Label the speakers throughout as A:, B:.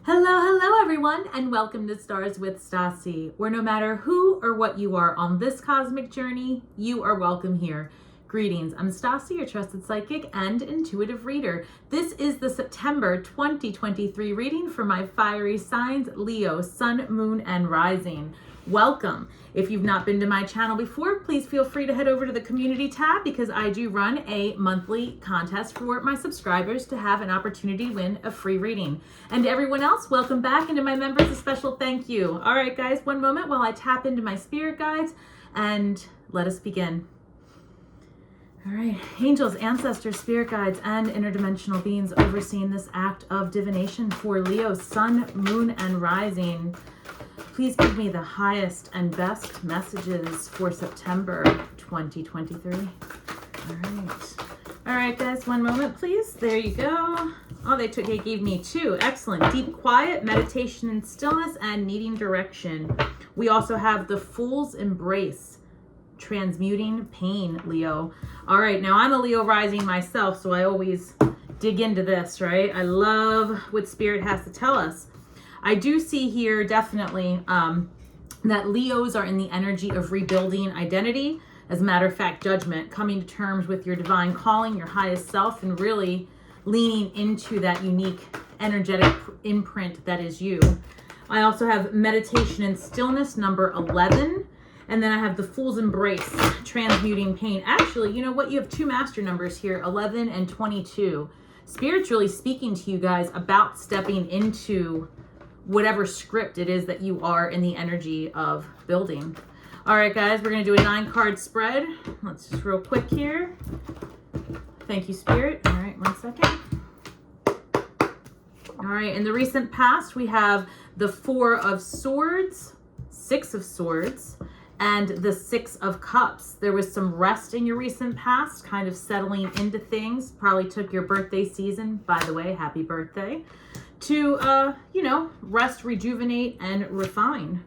A: Hello everyone, and welcome to Stars with Stasi, where no matter who or what you are on this cosmic journey, you are welcome here. Greetings, I'm Stasi, your trusted psychic and intuitive reader. This is the September 2023 reading for my fiery signs, Leo, Sun, Moon, and Rising. Welcome. If you've not been to my channel before, please feel free to head over to the community tab because I do run a monthly contest for my subscribers to have an opportunity to win a free reading. And to everyone else, welcome back. And to my members, a special thank you. All right, guys, one moment while I tap into my spirit guides and let us begin. All right, angels, ancestors, spirit guides, and interdimensional beings overseeing this act of divination for Leo, Sun, Moon, and Rising. Please give me the highest and best messages for September 2023. All right, guys, one moment, please. There you go. Oh, they gave me two. Excellent. Deep quiet, meditation and stillness, and needing direction. We also have the Fool's Embrace, transmuting pain, Leo. All right, now I'm a Leo rising myself, so I always dig into this, right? I love what Spirit has to tell us. I do see here definitely that Leos are in the energy of rebuilding identity. As a matter of fact, judgment, coming to terms with your divine calling, your highest self, and really leaning into that unique energetic imprint that is you. I also have meditation and stillness, number 11. And then I have the Fool's Embrace, transmuting pain. Actually, you know what? You have two master numbers here, 11 and 22. Spirit's really speaking to you guys about stepping into whatever script it is that you are in the energy of building. All right, guys, we're going to do a 9-card spread. Let's just real quick here. Thank you, Spirit. All right, one second. All right, in the recent past, we have the 4 of Swords, 6 of Swords, and the 6 of Cups. There was some rest in your recent past, kind of settling into things. Probably took your birthday season, by the way, happy birthday, to, rest, rejuvenate, and refine.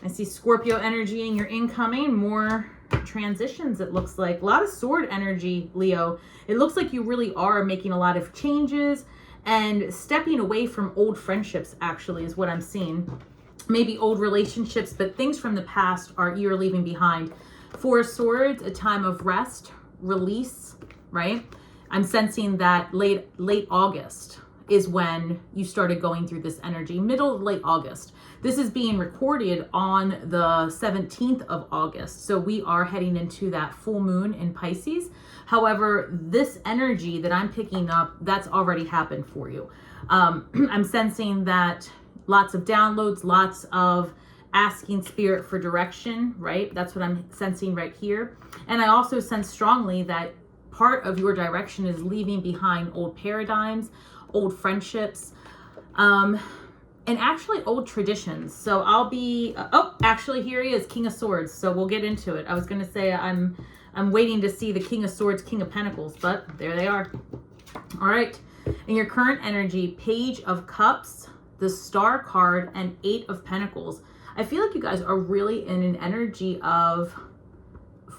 A: I see Scorpio energy in your incoming, more transitions, it looks like. A lot of sword energy, Leo. It looks like you really are making a lot of changes and stepping away from old friendships, actually, is what I'm seeing. Maybe old relationships, but things from the past you're leaving behind. 4 of Swords, a time of rest, release, right? I'm sensing that late August is when you started going through this energy, middle of late August. This is being recorded on the 17th of August. So we are heading into that full moon in Pisces. However, this energy that I'm picking up, that's already happened for you. I'm sensing that lots of downloads, lots of asking Spirit for direction, right? That's what I'm sensing right here. And I also sense strongly that part of your direction is leaving behind old paradigms, old friendships, and actually old traditions. So I'll be, actually here he is, King of Swords. So we'll get into it. I was going to say I'm waiting to see the King of Swords, King of Pentacles, but there they are. All right. In your current energy, Page of Cups, the Star card, and 8 of Pentacles. I feel like you guys are really in an energy of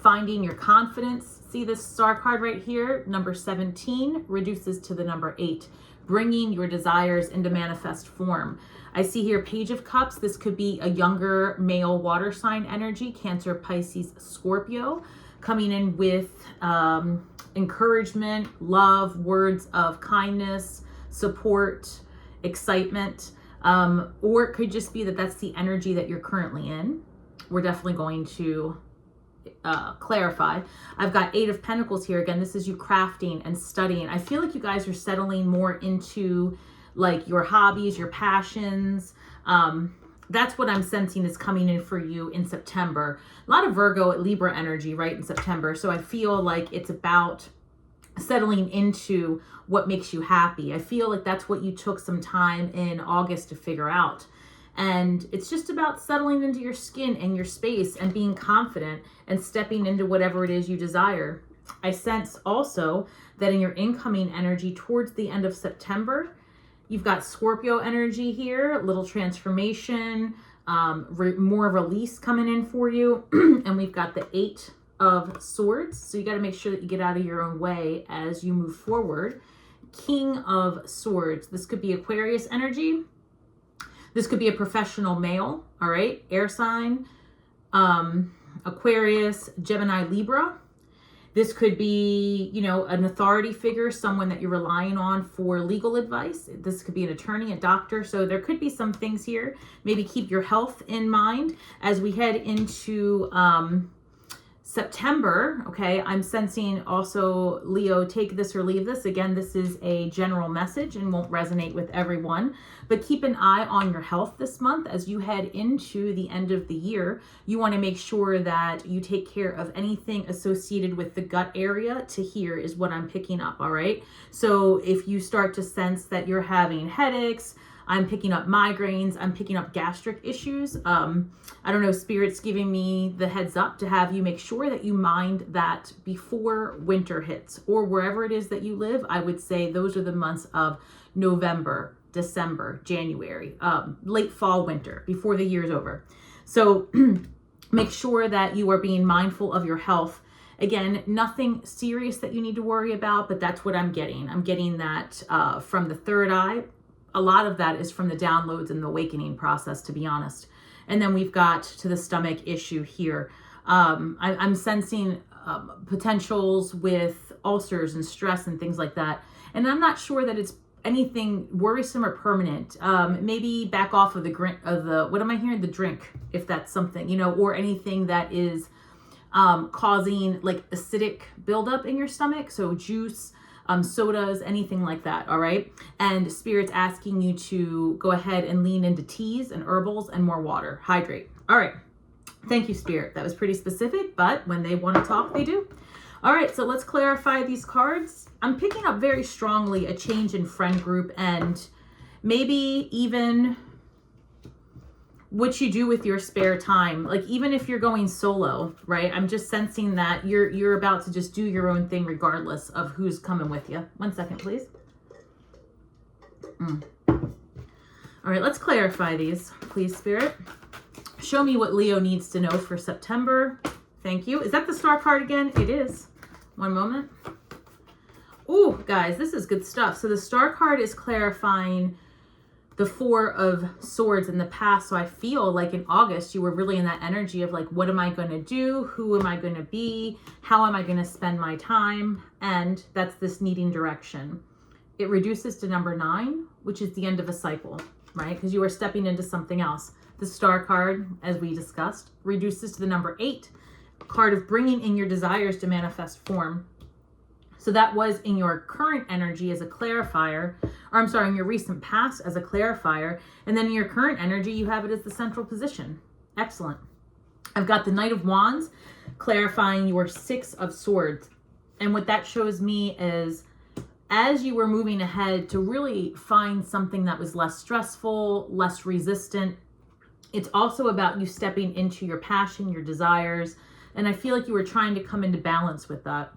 A: finding your confidence. See this Star card right here, number 17 reduces to the number 8, bringing your desires into manifest form. I see here Page of Cups. This could be a younger male water sign energy, Cancer, Pisces, Scorpio, coming in with encouragement, love, words of kindness, support, excitement, or it could just be that that's the energy that you're currently in. We're definitely going to clarify. I've got 8 of Pentacles here. Again, this is you crafting and studying. I feel like you guys are settling more into like your hobbies, your passions. That's what I'm sensing is coming in for you in September. A lot of Virgo, Libra energy, right, in September. So I feel like it's about settling into what makes you happy. I feel like that's what you took some time in August to figure out. And it's just about settling into your skin and your space and being confident and stepping into whatever it is you desire. I sense also that in your incoming energy towards the end of September, you've got Scorpio energy here, a little transformation, more release coming in for you. And we've got the 8 of Swords. So you got to make sure that you get out of your own way as you move forward. King of Swords. This could be Aquarius energy. This could be a professional male, all right? Air sign, Aquarius, Gemini, Libra. This could be, you know, an authority figure, someone that you're relying on for legal advice. This could be an attorney, a doctor. So there could be some things here. Maybe keep your health in mind as we head into September. Okay, I'm sensing also, Leo, take this or leave this. Again, this is a general message and won't resonate with everyone, but keep an eye on your health this month as you head into the end of the year. You want to make sure that you take care of anything associated with the gut area to here is what I'm picking up. All right, so if you start to sense that you're having headaches, I'm picking up migraines, I'm picking up gastric issues. I don't know, Spirit's giving me the heads up to have you make sure that you mind that before winter hits, or wherever it is that you live. I would say those are the months of November, December, January, late fall, winter, before the year's over. So make sure that you are being mindful of your health. Again, nothing serious that you need to worry about, but that's what I'm getting. I'm getting that from the third eye. A lot of that is from the downloads and the awakening process, to be honest. And then we've got to the stomach issue here. I'm sensing potentials with ulcers and stress and things like that. And I'm not sure that it's anything worrisome or permanent. Maybe back off of what am I hearing? The drink, if that's something, you know, or anything that is causing like acidic buildup in your stomach. So juice, sodas, anything like that, all right? And Spirit's asking you to go ahead and lean into teas and herbals and more water. Hydrate. All right. Thank you, Spirit. That was pretty specific, but when they want to talk, they do. All right, so let's clarify these cards. I'm picking up very strongly a change in friend group and maybe even what you do with your spare time. Like even if you're going solo, right? I'm just sensing that you're about to just do your own thing regardless of who's coming with you. 1 second, please. All right, let's clarify these, please, Spirit. Show me what Leo needs to know for September. Thank you. Is that the star card again? It is. One moment. Oh, guys, this is good stuff. So the star card is clarifying the Four of Swords in the past. So I feel like in August, you were really in that energy of like, what am I going to do? Who am I going to be? How am I going to spend my time? And that's this needing direction. It reduces to number 9, which is the end of a cycle, right? Because you are stepping into something else. The star card, as we discussed, reduces to the number 8, card of bringing in your desires to manifest form. So that was in your current energy as a clarifier, or I'm sorry, in your recent past as a clarifier. And then in your current energy, you have it as the central position. Excellent. I've got the Knight of Wands clarifying your 6 of Swords. And what that shows me is as you were moving ahead to really find something that was less stressful, less resistant, it's also about you stepping into your passion, your desires. And I feel like you were trying to come into balance with that.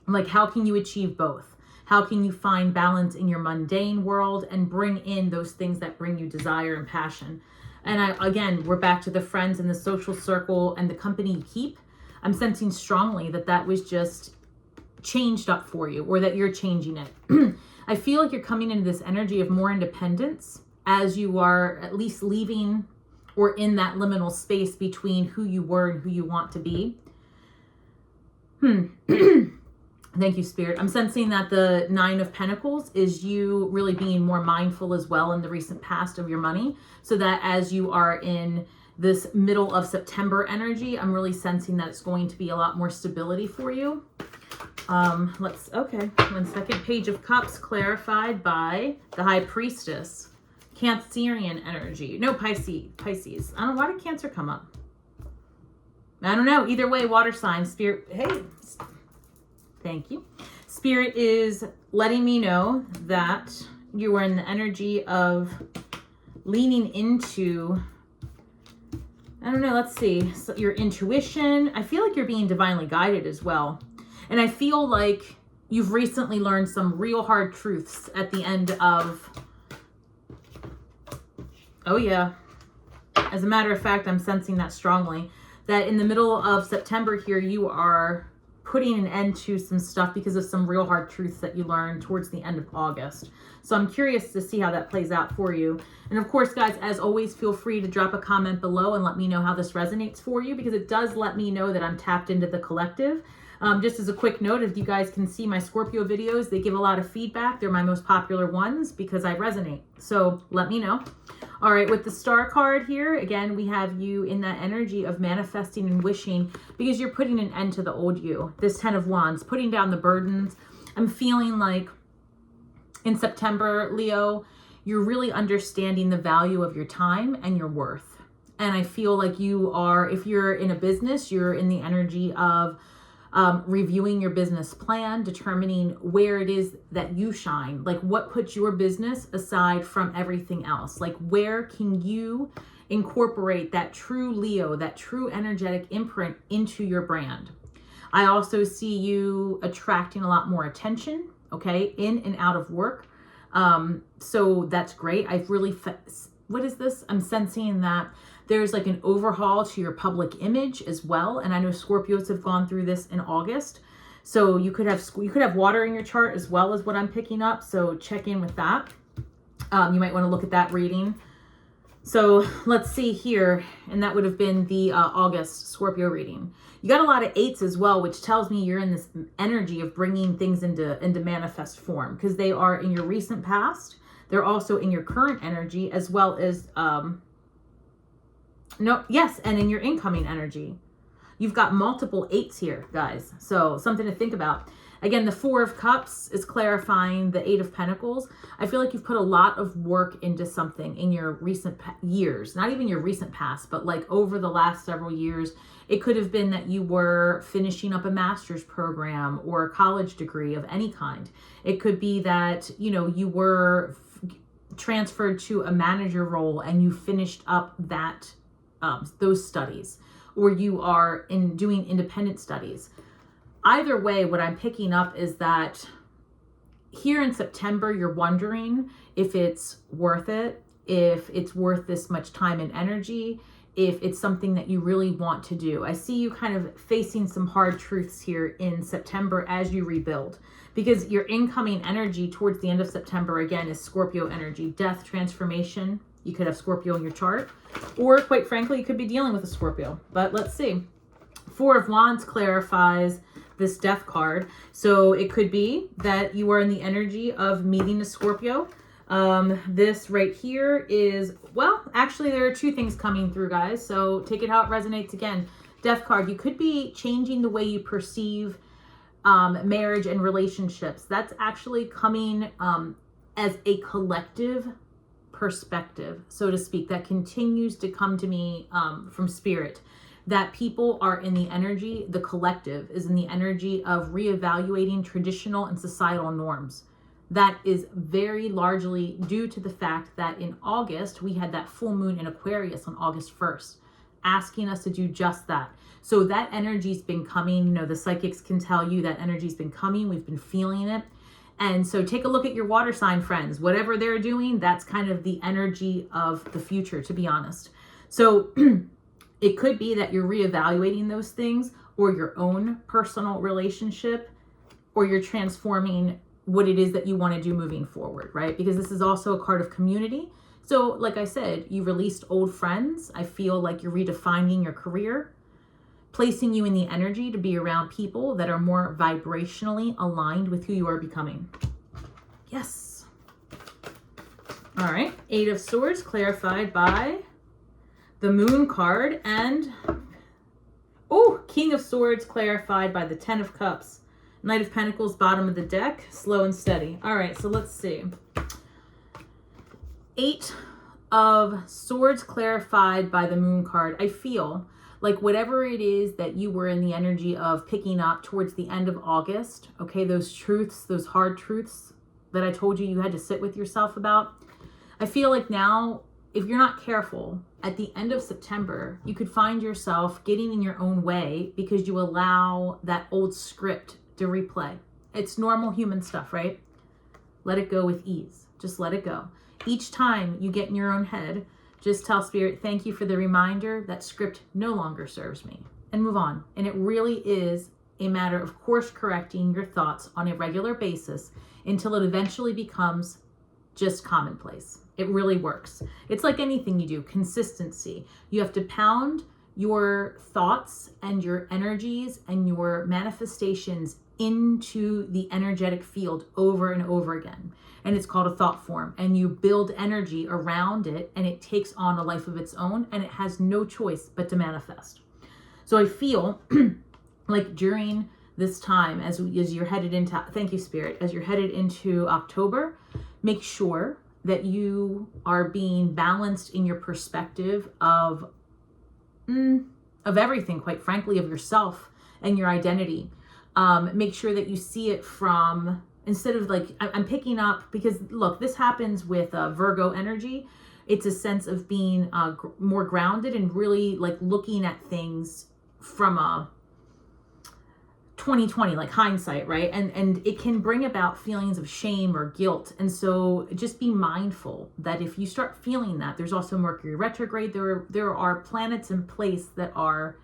A: Like, how can you achieve both? How can you find balance in your mundane world and bring in those things that bring you desire and passion? And again, we're back to the friends and the social circle and the company you keep. I'm sensing strongly that that was just changed up for you, or that you're changing it. I feel like you're coming into this energy of more independence as you are at least leaving or in that liminal space between who you were and who you want to be. Thank you, Spirit. I'm sensing that the 9 of Pentacles is you really being more mindful as well in the recent past of your money, so that as you are in this middle of September energy, I'm really sensing that it's going to be a lot more stability for you. Okay, 1 second. Page of Cups clarified by the High Priestess. Cancerian energy. No, Pisces. I don't know, why did Cancer come up? I don't know. Either way, water sign, Spirit. Hey, thank you. Spirit is letting me know that you are in the energy of leaning into, I don't know, let's see, so your intuition. I feel like you're being divinely guided as well. And I feel like you've recently learned some real hard truths at the end of, oh yeah. As a matter of fact, I'm sensing that strongly, that in the middle of September here, you are putting an end to some stuff because of some real hard truths that you learned towards the end of August. So I'm curious to see how that plays out for you. And of course, guys, as always, feel free to drop a comment below and let me know how this resonates for you, because it does let me know that I'm tapped into the collective. Just as a quick note, if you guys can see my Scorpio videos, they give a lot of feedback. They're my most popular ones because I resonate. So let me know. All right, with the star card here, again, we have you in that energy of manifesting and wishing, because you're putting an end to the old you. This 10 of Wands, putting down the burdens. I'm feeling like in September, Leo, you're really understanding the value of your time and your worth. And I feel like you are, if you're in a business, you're in the energy of reviewing your business plan, determining where it is that you shine, like what puts your business aside from everything else, like where can you incorporate that true Leo, that true energetic imprint into your brand. I also see you attracting a lot more attention, okay, in and out of work. So that's great. I've really, what is this? I'm sensing that there's like an overhaul to your public image as well. And I know Scorpios have gone through this in August. So you could have water in your chart as well as what I'm picking up. So check in with that. You might want to look at that reading. So let's see here. And that would have been the August Scorpio reading. You got a lot of 8s as well, which tells me you're in this energy of bringing things into manifest form, because they are in your recent past. They're also in your current energy, as well as, and in your incoming energy. You've got multiple 8s here, guys. So something to think about. Again, the 4 of Cups is clarifying the 8 of Pentacles. I feel like you've put a lot of work into something in your recent years, not even your recent past, but like over the last several years. It could have been that you were finishing up a master's program or a college degree of any kind. It could be that, you were transferred to a manager role and you finished up that those studies, or you are doing independent studies. Either way, what I'm picking up is that here in September, you're wondering if it's worth it, if it's worth this much time and energy, if it's something that you really want to do. I see you kind of facing some hard truths here in September as you rebuild, because your incoming energy towards the end of September, again, is Scorpio energy, death, transformation. You could have Scorpio in your chart, or quite frankly, you could be dealing with a Scorpio, but let's see. 4 of Wands clarifies this death card. So it could be that you are in the energy of meeting a Scorpio. This right here is, well, actually there are 2 things coming through, guys. So take it how it resonates. Again, death card. You could be changing the way you perceive marriage and relationships. That's actually coming as a collective perspective, so to speak, that continues to come to me from spirit, that people are in the energy, the collective is in the energy of reevaluating traditional and societal norms. That is very largely due to the fact that in August, we had that full moon in Aquarius on August 1st, asking us to do just that. So that energy's been coming. The psychics can tell you that energy's been coming. We've been feeling it. And so take a look at your water sign friends. Whatever they're doing, that's kind of the energy of the future, to be honest. So it could be that you're reevaluating those things, or your own personal relationship, or you're transforming what it is that you want to do moving forward, right? Because this is also a card of community. So like I said, you released old friends. I feel like you're redefining your career, placing you in the energy to be around people that are more vibrationally aligned with who you are becoming. Yes. All right. 8 of Swords clarified by the Moon card, and King of Swords clarified by the 10 of Cups. Knight of Pentacles, bottom of the deck, slow and steady. All right, so let's see. 8 of Swords clarified by the Moon card. I feel like whatever it is that you were in the energy of picking up towards the end of August, okay, those truths, those hard truths that I told you had to sit with yourself about, I feel like now, if you're not careful, at the end of September, you could find yourself getting in your own way because you allow that old script to replay. It's normal human stuff, right? Let it go with ease. Just let it go. Each time you get in your own head, just tell Spirit, thank you for the reminder that script no longer serves me, and move on. And it really is a matter of course correcting your thoughts on a regular basis until it eventually becomes just commonplace. It really works. It's like anything you do, consistency. You have to pound your thoughts and your energies and your manifestations into the energetic field over and over again. And it's called a thought form. And you build energy around it, and it takes on a life of its own, and it has no choice but to manifest. So I feel like during this time, as you're headed into, thank you, Spirit, as you're headed into October, make sure that you are being balanced in your perspective of everything, quite frankly, of yourself and your identity. Make sure that you see it from, instead of like, I'm picking up, because look, this happens with Virgo energy. It's a sense of being more grounded and really like looking at things from a 2020, like hindsight, right? And it can bring about feelings of shame or guilt. And so just be mindful that if you start feeling that, there's also Mercury retrograde. There are planets in place that are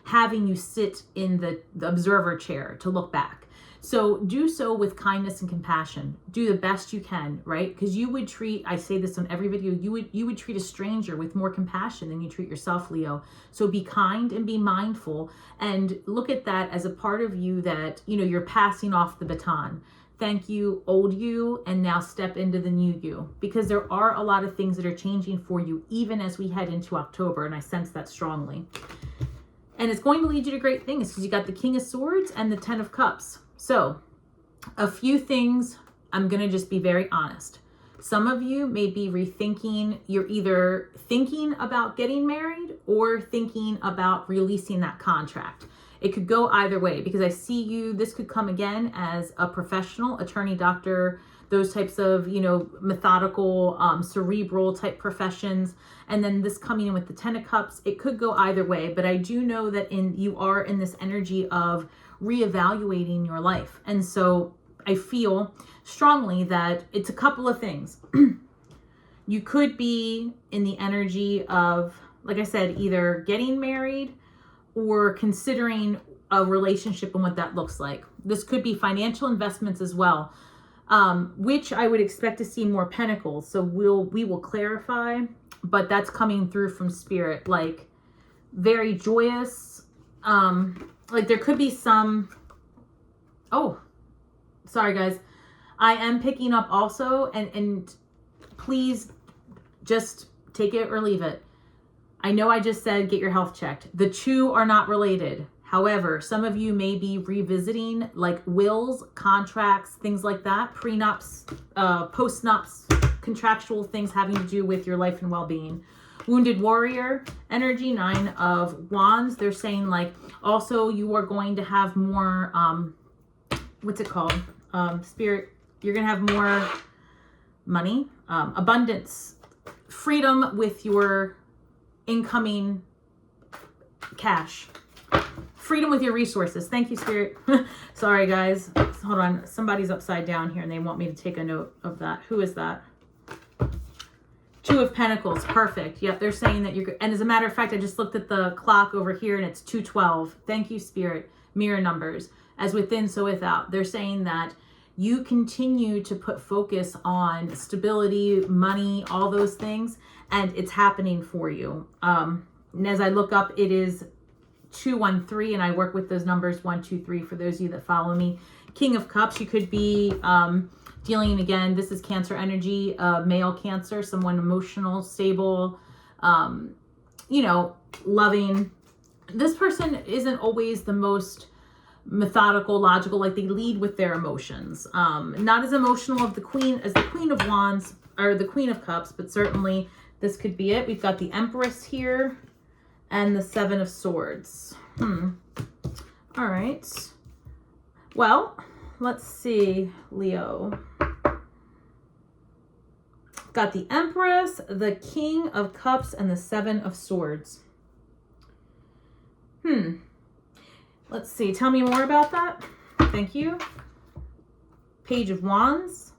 A: having you sit in the observer chair to look back. So do so with kindness and compassion. Do the best you can, right? Because you would treat, I say this on every video, you would treat a stranger with more compassion than you treat yourself, Leo. So be kind and be mindful, and look at that as a part of you that, you know, you're passing off the baton. Thank you, old you, and now step into the new you. Because there are a lot of things that are changing for you, even as we head into October, and I sense that strongly. And it's going to lead you to great things, because you got the King of Swords and the Ten of Cups. So a few things, I'm going to just be very honest. Some of you may be rethinking, you're either thinking about getting married or thinking about releasing that contract. It could go either way, because I see you, this could come again as a professional, attorney, doctor, those types of, you know, methodical, cerebral type professions. And then this coming in with the Ten of Cups, it could go either way. But I do know that you are in this energy of reevaluating your life. And so I feel strongly that it's a couple of things. You could be in the energy of, like I said, either getting married or considering a relationship and what that looks like. This could be financial investments as well, which I would expect to see more pentacles. So we will clarify, but that's coming through from Spirit, like very joyous. Like there could be some, oh, sorry guys. I am picking up also, and please just take it or leave it. I know I just said get your health checked. The two are not related. However, some of you may be revisiting like wills, contracts, things like that, prenups, postnups, contractual things having to do with your life and well-being. Wounded warrior energy, 9 of Wands. They're saying like also you are going to have more, what's it called? Spirit, you're going to have more money, abundance, freedom with your incoming cash, freedom with your resources. Thank you, Spirit. Sorry, guys. Hold on. Somebody's upside down here and they want me to take a note of that. Who is that? 2 of Pentacles. Perfect. Yep. They're saying that you're, and as a matter of fact, I just looked at the clock over here and it's 2:12. Thank you, Spirit. Mirror numbers. As within, so without. They're saying that you continue to put focus on stability, money, all those things, and it's happening for you. And as I look up, it is 213, and I work with those numbers 1, 2, 3 for those of you that follow me. King of Cups, you could be dealing, again, this is Cancer energy, male Cancer, someone emotional, stable, you know, loving. This person isn't always the most methodical, logical, like they lead with their emotions. Not as emotional as the Queen of Wands or the Queen of Cups, but certainly this could be it. We've got the Empress here and the 7 of Swords. All right. Well, let's see, Leo. Got the Empress, the King of Cups, and the 7 of Swords. Let's see. Tell me more about that. Thank you. Page of Wands.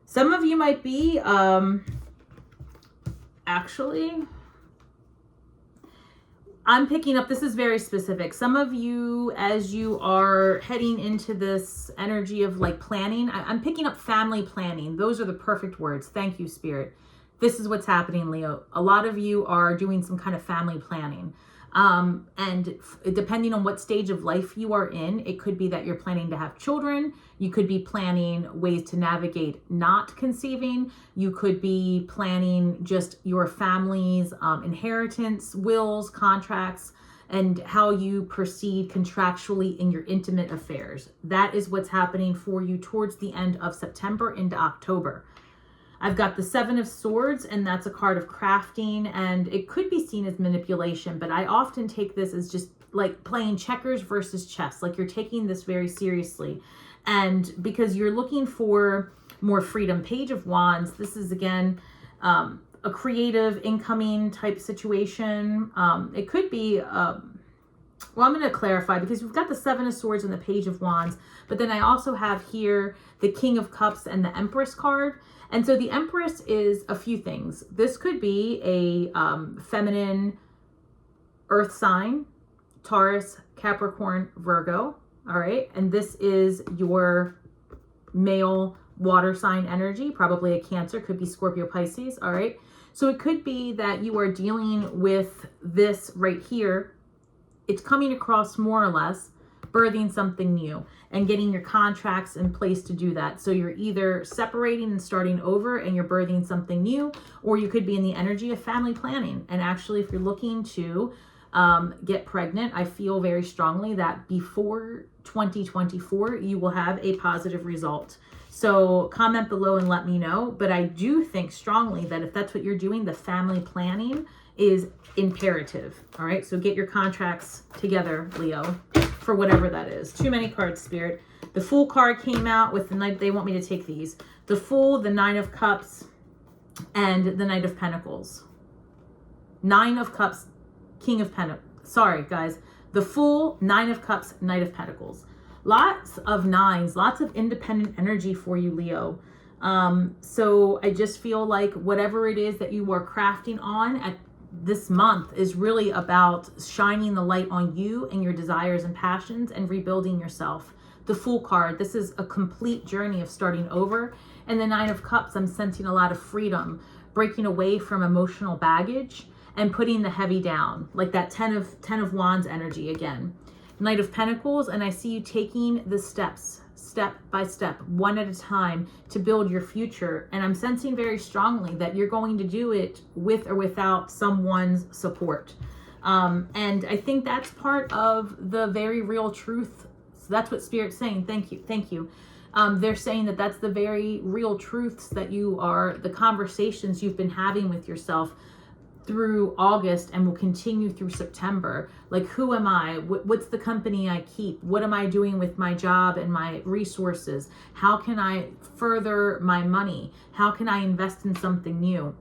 A: Some of you might be, actually, I'm picking up, this is very specific. Some of you, as you are heading into this energy of like planning, I'm picking up family planning. Those are the perfect words. Thank you, Spirit. This is what's happening, Leo. A lot of you are doing some kind of family planning. And depending on what stage of life you are in, it could be that you're planning to have children. You could be planning ways to navigate not conceiving. You could be planning just your family's inheritance, wills, contracts, and how you proceed contractually in your intimate affairs. That is what's happening for you towards the end of September into October. I've got the 7 of Swords, and that's a card of crafting, and it could be seen as manipulation, but I often take this as just like playing checkers versus chess. Like you're taking this very seriously. And because you're looking for more freedom. Page of Wands, this is again a creative incoming type situation. It could be, well, I'm going to clarify because we've got the 7 of Swords and the Page of Wands, but then I also have here the King of Cups and the Empress card. And so the Empress is a few things. This could be a feminine earth sign, Taurus, Capricorn, Virgo. All right. And this is your male water sign energy, probably a Cancer, could be Scorpio, Pisces. All right. So it could be that you are dealing with this right here. It's coming across more or less birthing something new and getting your contracts in place to do that. So you're either separating and starting over and you're birthing something new, or you could be in the energy of family planning. And actually, if you're looking to get pregnant, I feel very strongly that before 2024, you will have a positive result. So comment below and let me know. But I do think strongly that if that's what you're doing, the family planning is imperative. All right. So get your contracts together, Leo, for whatever that is. Too many cards, Spirit. The Fool card came out with the Knight. They want me to take these. The Fool, the 9 of Cups, and the Knight of Pentacles. 9 of Cups, King of Pentacles. Sorry, guys. The Fool, 9 of Cups, Knight of Pentacles. Lots of 9s, lots of independent energy for you, Leo. So I just feel like whatever it is that you are crafting on at this month is really about shining the light on you and your desires and passions and rebuilding yourself. The Fool card, this is a complete journey of starting over. And the 9 of Cups, I'm sensing a lot of freedom, breaking away from emotional baggage and putting the heavy down, like that 10 of Wands energy again. Knight of Pentacles, and I see you taking the steps, step by step, one at a time, to build your future. And I'm sensing very strongly that you're going to do it with or without someone's support. And I think that's part of the very real truth. So that's what Spirit's saying. Thank you. Thank you. They're saying that that's the very real truths that you are, the conversations you've been having with yourself through August and will continue through September. Like, who am I? What's the company I keep? What am I doing with my job and my resources? How can I further my money? How can I invest in something new?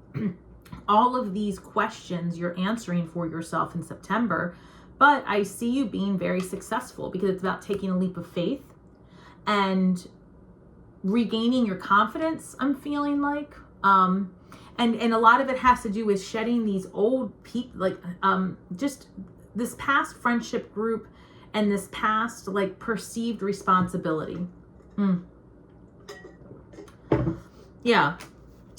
A: All of these questions you're answering for yourself in September, but I see you being very successful because it's about taking a leap of faith and regaining your confidence, I'm feeling like. And a lot of it has to do with shedding these old people, like just this past friendship group and this past like perceived responsibility. Yeah,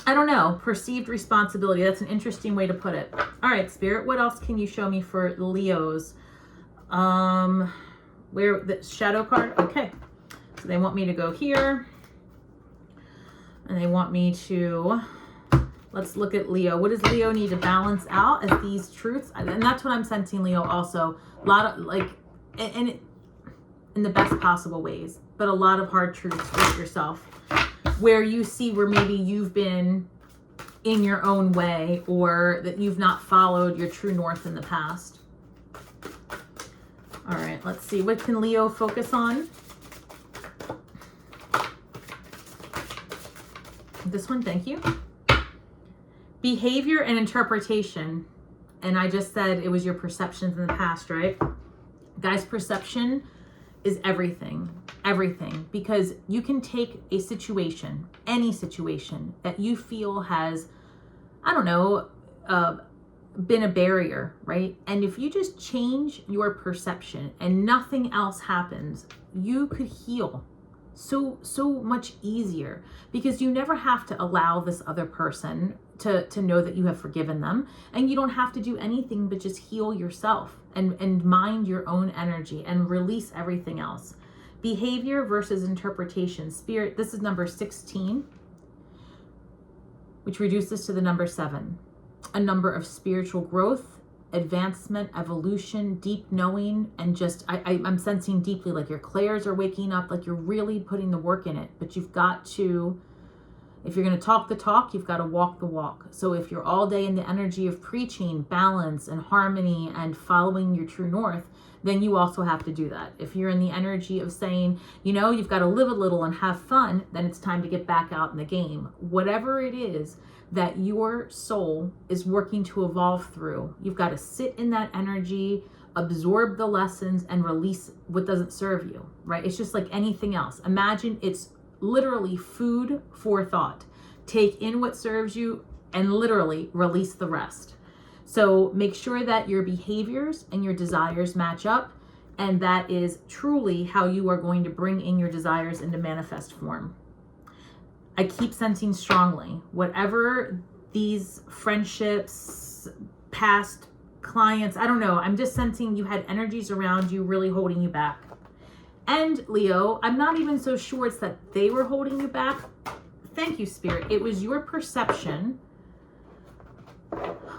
A: I don't know. Perceived responsibility. That's an interesting way to put it. All right, Spirit, what else can you show me for Leos? Where the shadow card? Okay, so they want me to go here, and they want me to. Let's look at Leo. What does Leo need to balance out as these truths? And that's what I'm sensing, Leo, also. A lot of, like, and in the best possible ways, but a lot of hard truths with yourself where you see where maybe you've been in your own way or that you've not followed your true north in the past. All right, let's see. What can Leo focus on? This one, thank you. Behavior and interpretation. And I just said it was your perceptions in the past, right? Guys, perception is everything. Everything. Because you can take a situation, any situation that you feel has, I don't know, been a barrier, right? And if you just change your perception and nothing else happens, you could heal so much easier, because you never have to allow this other person to know that you have forgiven them, and you don't have to do anything but just heal yourself and mind your own energy and release everything else. Behavior versus interpretation. Spirit, this is number 16, which reduces to the number 7. A number of spiritual growth, advancement, evolution, deep knowing, and just I'm sensing deeply like your clairs are waking up, like you're really putting the work in it. But you've got to, if you're going to talk the talk, you've got to walk the walk. So if you're all day in the energy of preaching balance and harmony and following your true north, then you also have to do that. If you're in the energy of saying, you know, you've got to live a little and have fun, then it's time to get back out in the game. Whatever it is that your soul is working to evolve through, you've got to sit in that energy, absorb the lessons, and release what doesn't serve you, right? It's just like anything else. Imagine it's literally food for thought. Take in what serves you and literally release the rest. So make sure that your behaviors and your desires match up, and that is truly how you are going to bring in your desires into manifest form. I keep sensing strongly, whatever these friendships, past clients, I don't know, I'm just sensing you had energies around you really holding you back. And Leo, I'm not even so sure it's that they were holding you back. Thank you, Spirit. It was your perception.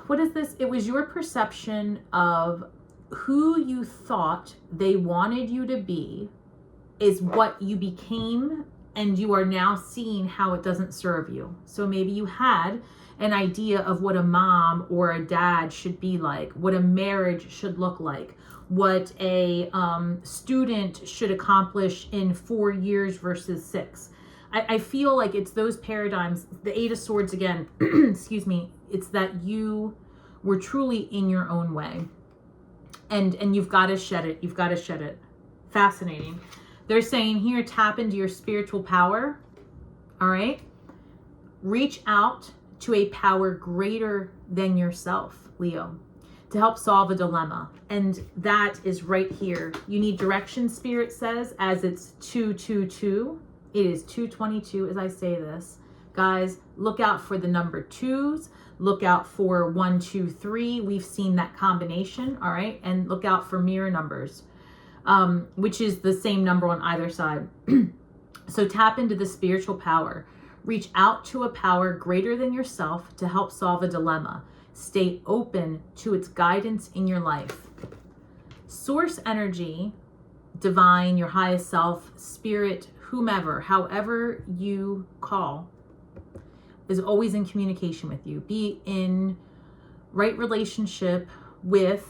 A: What is this? It was your perception of who you thought they wanted you to be is what you became, and you are now seeing how it doesn't serve you. So maybe you had an idea of what a mom or a dad should be like, what a marriage should look like, what a student should accomplish in 4 years versus 6. I feel like it's those paradigms, the 8 of Swords again, excuse me, it's that you were truly in your own way. And you've got to shed it. You've got to shed it. Fascinating. They're saying here, tap into your spiritual power. All right. Reach out to a power greater than yourself, Leo, to help solve a dilemma. And that is right here. You need direction, Spirit says, as it's 222. It is 222 as I say this. Guys, look out for the number 2s. Look out for 1, 2, 3. We've seen that combination. All right. And look out for mirror numbers, which is the same number on either side. So tap into the spiritual power. Reach out to a power greater than yourself to help solve a dilemma. Stay open to its guidance in your life. Source energy, divine, your highest self, spirit, whomever, however you call, is always in communication with you. Be in right relationship with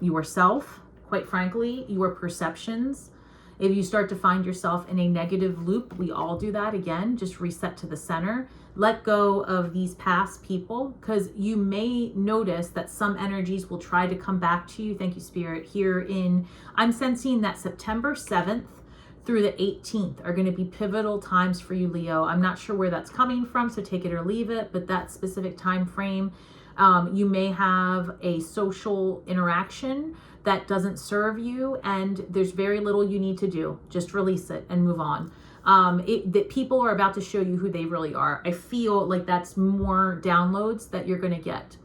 A: yourself, quite frankly, your perceptions. If you start to find yourself in a negative loop, we all do that. Again, just reset to the center. Let go of these past people, because you may notice that some energies will try to come back to you. Thank you, Spirit. Here in, I'm sensing that September 7th through the 18th are going to be pivotal times for you, Leo. I'm not sure where that's coming from, so take it or leave it, but that specific time frame, you may have a social interaction that doesn't serve you, and there's very little you need to do. Just release it and move on. That people are about to show you who they really are. I feel like that's more downloads that you're going to get,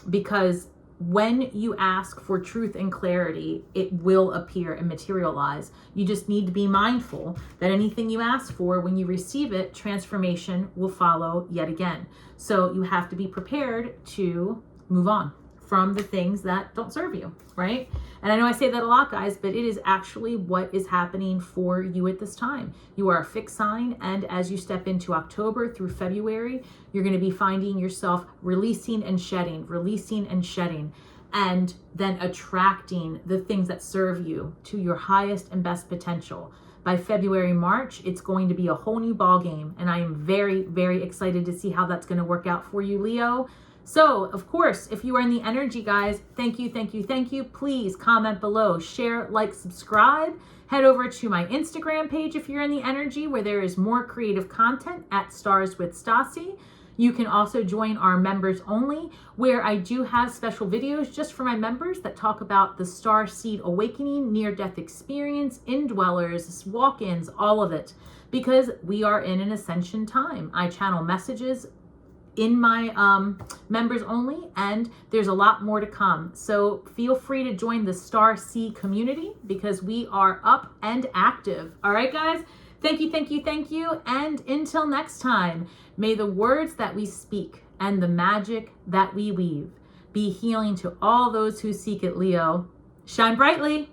A: because when you ask for truth and clarity, it will appear and materialize. You just need to be mindful that anything you ask for, when you receive it, transformation will follow yet again. So you have to be prepared to move on from the things that don't serve you, right? And I know I say that a lot, guys, but it is actually what is happening for you at this time. You are a fixed sign, and as you step into October through February, you're going to be finding yourself releasing and shedding, and then attracting the things that serve you to your highest and best potential. By February, March, it's going to be a whole new ball game, and I am very, very excited to see how that's going to work out for you, Leo. So, of course, if you are in the energy, guys, thank you. Please comment below, share, like, subscribe. Head over to my Instagram page if you're in the energy, where there is more creative content at starswithstasi. You can also join our members only, where I do have special videos just for my members that talk about the star seed awakening, near-death experience, indwellers, walk-ins, all of it, because we are in an ascension time. I channel messages in my members only, and there's a lot more to come. So feel free to join the Star Seed community because we are up and active. All right, guys. Thank you, thank you, thank you. And until next time, may the words that we speak and the magic that we weave be healing to all those who seek it, Leo. Shine brightly.